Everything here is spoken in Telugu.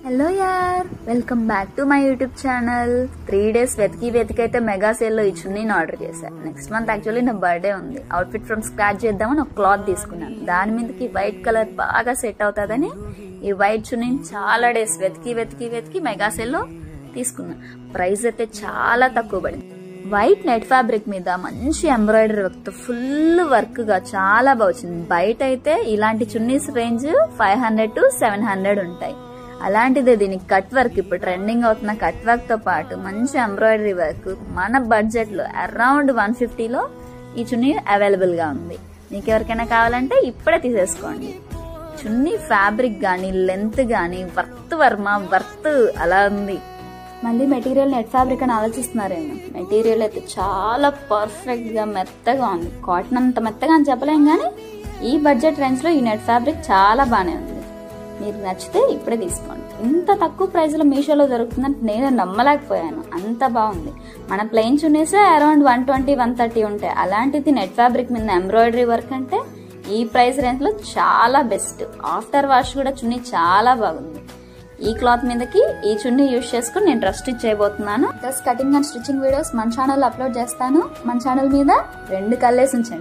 హలో యార్, welcome back to my YouTube channel. 3 days వెతికైతే మెగా సేల్ లో ఈ చున్నీని ఆర్డర్ చేశాను. నెక్స్ట్ మంత్ యాక్చువల్లీ నా బర్త్డే ఉంది. అవుట్ఫిట్ ఫ్రమ్ స్క్రాచ్ చేద్దామని ఒక క్లాత్ తీసుకున్నాను. దాని మీదకి వైట్ కలర్ బాగా సెట్ అవుతుందని ఈ వైట్ చున్నీని చాలా డేస్ వెతికి మెగా సేల్ లో తీసుకున్నాను. ప్రైస్ అయితే చాలా తక్కువ పడింది. వైట్ నెట్ ఫ్యాబ్రిక్ మీద మంచి ఎంబ్రాయిడరీ వర్క్ తో ఫుల్ వర్క్ గా చాలా బాగా వచ్చింది. బయట అయితే ఇలాంటి చున్నీస్ రేంజ్ 500 to 700 ఉంటాయి. అలాంటిదే దీనికి కట్ వర్క్, ఇప్పుడు ట్రెండింగ్ అవుతున్న కట్ వర్క్ తో పాటు మంచి ఎంబ్రాయిడరీ వర్క్ మన బడ్జెట్ లో అరౌండ్ 150లో ఈ చున్నీ అవైలబుల్ గా ఉంది. మీకు ఎవరికైనా కావాలంటే ఇప్పుడే తీసేసుకోండి. చున్నీ ఫ్యాబ్రిక్ గానీ లెంత్ గానీ వర్త్ అలా ఉంది. మళ్ళీ మెటీరియల్ నెట్ ఫ్యాబ్రిక్ అని ఆలోచిస్తున్నారేమో. మెటీరియల్ అయితే చాలా పర్ఫెక్ట్ గా మెత్తగా ఉంది. కాటన్ అంత మెత్తగా అని చెప్పలేం కానీ ఈ బడ్జెట్ రేంజ్ లో ఈ నెట్ ఫ్యాబ్రిక్ చాలా బానే ఉంది. మీరు నచ్చితే ఇప్పుడే తీసుకోండి. ఇంత తక్కువ ప్రైస్ లో మీషోలో దొరుకుతుందంటే నేను నమ్మలేకపోయాను. అంత బాగుంది. మన ప్లెయిన్ చున్నీసే అరౌండ్ 120-130 ఉంటాయి. అలాంటిది నెట్ ఫ్యాబ్రిక్ మీద ఎంబ్రాయిడరీ వర్క్ అంటే ఈ ప్రైస్ రేంజ్ లో చాలా బెస్ట్. ఆఫ్టర్ వాష్ కూడా చున్నీ చాలా బాగుంది. ఈ క్లాత్ మీదకి ఈ చున్నీ యూజ్ చేసుకుని నేను డ్రెస్ స్టిచ్ చేయబోతున్నాను. Dress cutting and stitching videos మన ఛానల్ అప్లోడ్ చేస్తాను. మన ఛానల్ మీద 2 కళ్ళేసి ఉంచండి.